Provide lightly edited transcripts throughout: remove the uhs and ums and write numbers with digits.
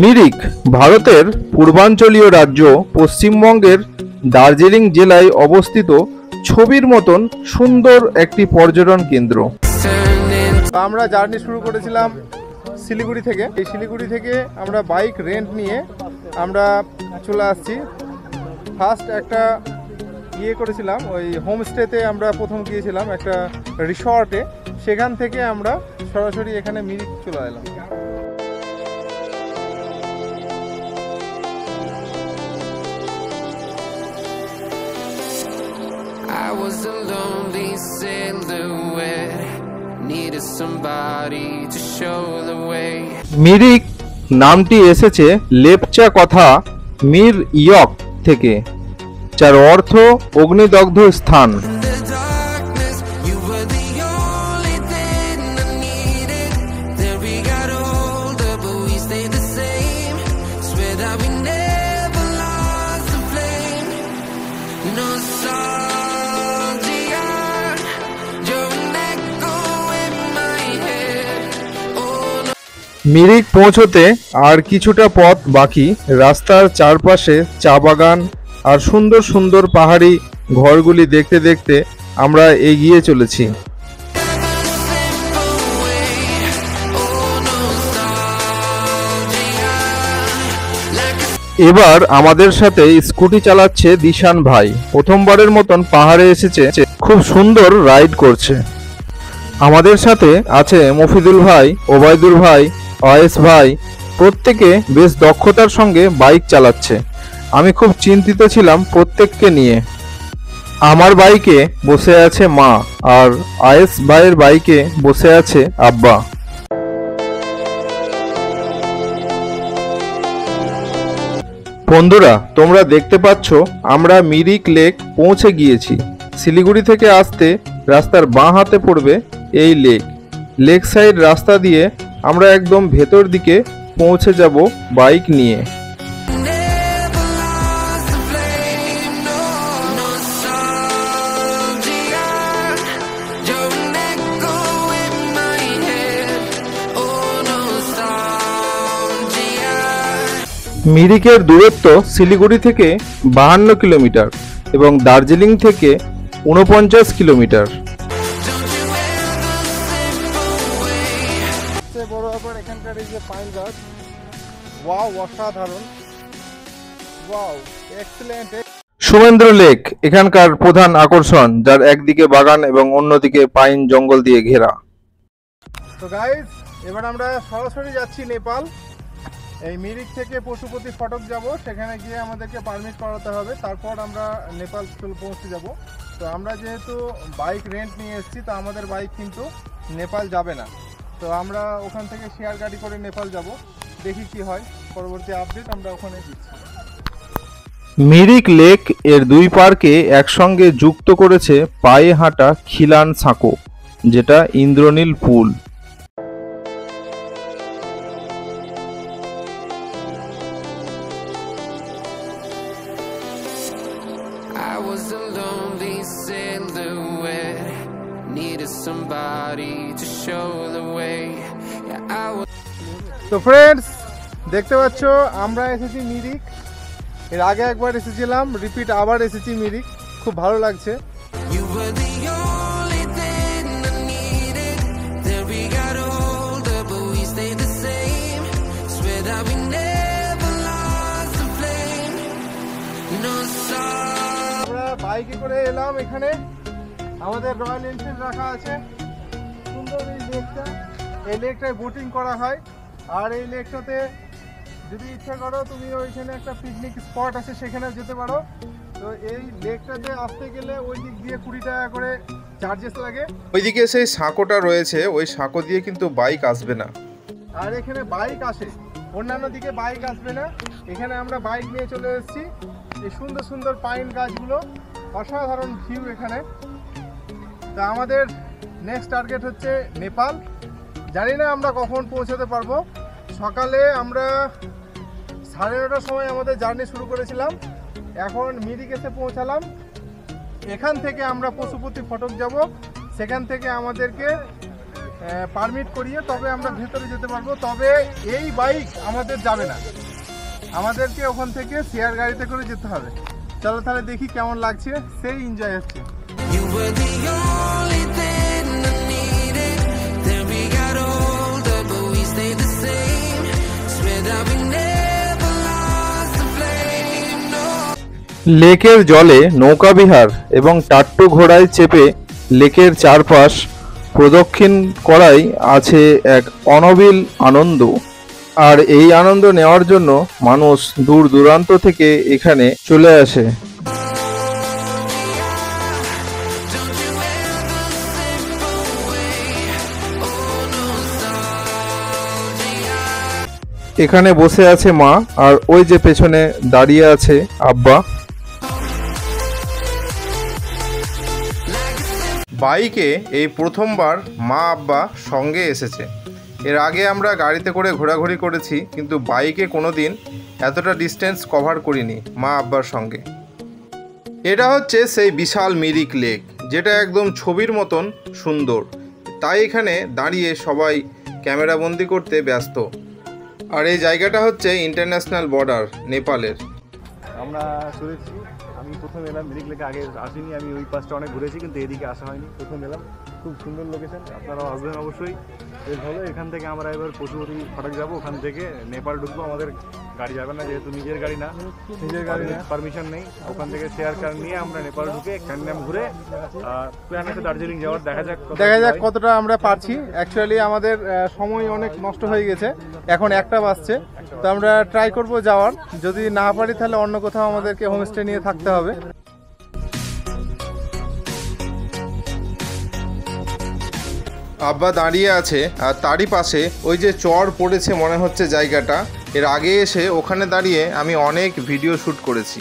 মিরিক ভারতের পূর্বাঞ্চলীয় রাজ্য পশ্চিমবঙ্গের দার্জিলিং জেলায় অবস্থিত ছবির মতন সুন্দর একটি পর্যটন কেন্দ্র। আমরা জার্নি শুরু করেছিলাম শিলিগুড়ি থেকে। এই শিলিগুড়ি থেকে আমরা বাইক রেন্ট নিয়ে আমরা চলে আসছি। ফার্স্ট একটা করেছিলাম ওই হোমস্টেতে, আমরা প্রথম গিয়েছিলাম একটা রিসর্টে, সেখান থেকে আমরা সরাসরি এখানে মিরিক চলে এলাম। I was a lonely silhouette, needed somebody to show the way. Mirik নামটি এসেছে লেপচা কথা মির ইয়ক থেকে, যার অর্থ অগ্নিদগ্ধ স্থান। মিরিক পৌঁছতে আর কিছুটা পথ বাকি। রাস্তার চারপাশে চা বাগান আর সুন্দর সুন্দর পাহাড়ি ঘরগুলি দেখতে দেখতে আমরা এগিয়ে চলেছি। এবার আমাদের সাথে স্কুটি চালাচ্ছে দিশান ভাই। প্রথমবারের মতন পাহাড়ে এসেছে, খুব সুন্দর রাইড করছে। আমাদের সাথে আছে মফিদুল ভাই, ওবায়দুল ভাই, ওয়েস ভাই। প্রত্যেকে বেশ দক্ষতার সঙ্গে বাইক চালাচ্ছে। আমি খুব চিন্তিত ছিলাম প্রত্যেককে নিয়ে। আমার বাইকে বসে আছে মা, আর ওয়েস ভাইয়ের বাইকে বসে আছে আব্বা। বন্ধুরা, তোমরা দেখতে পাচ্ছ আমরা মিরিক লেক পৌঁছে গিয়েছি। শিলিগুড়ি থেকে আসতে রাস্তার বাঁ হাতে পড়বে এই লেক সাইড রাস্তা দিয়ে আমরা একদম ভেতর দিকে পৌঁছে যাব বাইক নিয়ে। মিরিকের দূরত্ব শিলিগুড়ি থেকে 52 কিলোমিটার এবং দার্জিলিং থেকে 49 কিলোমিটার। বড় ব্যাপার এখানকার এই যে পাইন গাছ, ওয়াও, অসাধারণ, ওয়াও, এক্সেলেন্ট। সুমেন্দ্র লেক এখানকার প্রধান আকর্ষণ, যার একদিকে বাগান এবং অন্যদিকে পাইন জঙ্গল দিয়ে ঘেরা। তো গাইজ, এবার আমরা সরাসরি যাচ্ছি নেপাল। এই মিরিক থেকে পশুপতি ফটক যাব, সেখানে গিয়ে আমাদেরকে পারমিট করাতে হবে, তারপর আমরা নেপাল পৌঁছে যাব। তো আমরা যেহেতু বাইক রেন্ট নিয়ে এসেছি, তো আমাদের বাইক কিন্তু নেপাল যাবে না। তো আমরা ওখান থেকে শেয়ার গাড়ি করে নেপাল যাব। দেখি কি হয়, পরবর্তী আপডেট আমরা ওখানে দিচ্ছি। মিরিক লেক এর দুই পার্কে একসঙ্গে যুক্ত করেছে পায়ে হাঁটা খিলান সাঁকো, যেটা ইন্দ্রনীল পুল। I was a lonely silhouette, needed somebody to show the way. Yeah, I was. তো ফ্রেন্ডস, দেখতে পাচ্ছ আমরা এসেছি মিরিক। এর আগে একবার এসেছিলাম, রিপিট আবার এসেছি মিরিক। খুব ভালো লাগছে। You were the only thing I needed. Then we got older, but we stayed the same. Swear that we never lost the flame. No sorry. আমরা বাইকে করে এলাম এখানে। আমাদের রয়্যাল এনফিল্ড রাখা আছে। সুন্দর এই লেকটা, এই লেকটায় বোটিং করা হয়। আর এই লেকটাতে যদি ইচ্ছা করো তুমি, ওইখানে একটা পিকনিক স্পট আছে, সেখানে যেতে পারো। তো এই লেকটাতে আসতে গেলে ওই দিক দিয়ে 20 টাকা করে চার্জেস লাগে। ওইদিকে সেই সাঁকোটা রয়েছে, ওই সাঁকো দিয়ে কিন্তু বাইক আসবে না। আর এখানে বাইক আসে, অন্যান্য দিকে বাইক আসবে না। এখানে আমরা বাইক নিয়ে চলে এসেছি। এই সুন্দর সুন্দর পাইন গাছগুলো, অসাধারণ ভিউ এখানে। তা আমাদের নেক্সট টার্গেট হচ্ছে নেপাল। জানি না আমরা কখন পৌঁছাতে পারবো। সকালে আমরা 9:30টার সময় আমাদের জার্নি শুরু করেছিলাম। এখন মিরিক এসে পৌঁছালাম। এখান থেকে আমরা পশুপতি ফটক যাব। সেখান থেকে আমাদেরকে পারমিট করিয়ে তবে আমরা ভেতরে যেতে পারবো। তবে এই বাইক আমাদের যাবে না, আমাদেরকে ওখান থেকে শেয়ার গাড়িতে করে যেতে হবে। চলো তাহলে দেখি কেমন লাগছে, সেই এনজয় হচ্ছে। You were the only thing I needed. Then we got older, but we stayed the same. Swear that we never lost the flame. No. লেকের জলে নৌকাবিহার এবং টাট্টু ঘোড়ায় চেপে লেকের চারপাশ প্রদক্ষিণ করাই আছে এক অনবিল আনন্দ। আর এই আনন্দ নেওয়ার জন্য মানুষ দূর দূরান্ত থেকে এখানে চলে আসে। Don't you ever slip away. Oh, nostalgia. এখানে বসে আছে মা, আর ওই যে পেছনে দাঁড়িয়ে আছে আব্বা। বাইকে এই প্রথমবার মা আব্বা সঙ্গে এসেছে। এর আগে আমরা গাড়িতে করে ঘোরাঘুরি করেছি, কিন্তু বাইকে কোনো দিন এতটা ডিস্টেন্স কভার করিনি মা আব্বার সঙ্গে। এটা হচ্ছে সেই বিশাল মিরিক লেক, যেটা একদম ছবির মতন সুন্দর। তাই এখানে দাঁড়িয়ে সবাই ক্যামেরাবন্দি করতে ব্যস্ত। আর এই জায়গাটা হচ্ছে ইন্টারন্যাশনাল বর্ডার নেপালের। আমরা চলেছি। আমি প্রথম এলাম মিরিক লেকে, আগে আসিনি। আমি ওই পাশটা অনেক ঘুরেছি, কিন্তু এদিকে আসা হয়নি, প্রথম এলাম। খুব সুন্দর লোকেশন, আপনারাও আসবেন অবশ্যই। বেশ ভালো। এখান থেকে আমরা এবার পশুপতি ফটক যাবো, ওখান থেকে নেপাল ঢুকবো। আমাদের গাড়ি যাবে না, যেহেতু নিজের গাড়ি না, নিজের গাড়ি না, পারমিশন নেই। ওখান থেকে শেয়ার কার নিয়ে আমরা নেপাল ঢুকে ক্যান্ডাম ঘুরে প্ল্যান আছে দার্জিলিং যাওয়ার। দেখা যাক কতটা আমরা পারছি। অ্যাকচুয়ালি আমাদের সময় অনেক নষ্ট হয়ে গেছে, এখন 1টা বাজছে। তো আমরা ট্রাই করব যাওয়ার, যদি না পারি তাহলে অন্য কোথাও আমাদেরকে হোমস্টে নিয়ে থাকতে হবে। আব্বা দাঁড়িয়ে আছে, আর তারই পাশে ওই যে চর পড়েছে মনে হচ্ছে জায়গাটা, এর আগে এসে ওখানে দাঁড়িয়ে আমি অনেক ভিডিও শ্যুট করেছি।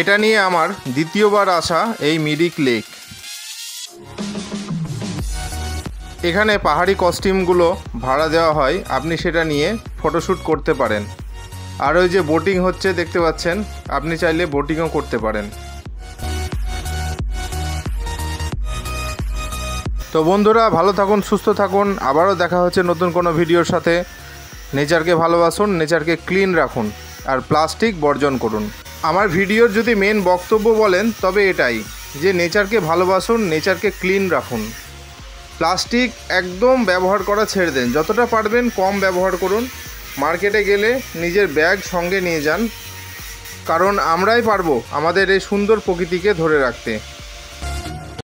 এটা নিয়ে আমার দ্বিতীয়বার আসা এই মিরিক লেক। এখানে পাহাড়ি কস্টিউমগুলো ভাড়া দেওয়া হয়, আপনি সেটা নিয়ে ফটোশ্যুট করতে পারেন। আর ওই যে বোটিং হচ্ছে দেখতে পাচ্ছেন, আপনি চাইলে বোটিংও করতে পারেন। তো বন্ধুরা, ভালো থাকুন, সুস্থ থাকুন। আবারও দেখা হচ্ছে নতুন কোনো ভিডিওর সাথে। নেচারকে ভালোবাসুন, নেচারকে ক্লিন রাখুন, আর প্লাস্টিক বর্জন করুন। আমার ভিডিওর যদি মেন বক্তব্য বলেন তবে এটাই, যে নেচারকে ভালোবাসুন, নেচারকে ক্লিন রাখুন। প্লাস্টিক একদম ব্যবহার করা ছেড়ে দেন, যতটা পারবেন কম ব্যবহার করুন। মার্কেটে গেলে নিজের ব্যাগ সঙ্গে নিয়ে যান, কারণ আমরাই পারবো আমাদের এই সুন্দর প্রকৃতিকে ধরে রাখতে।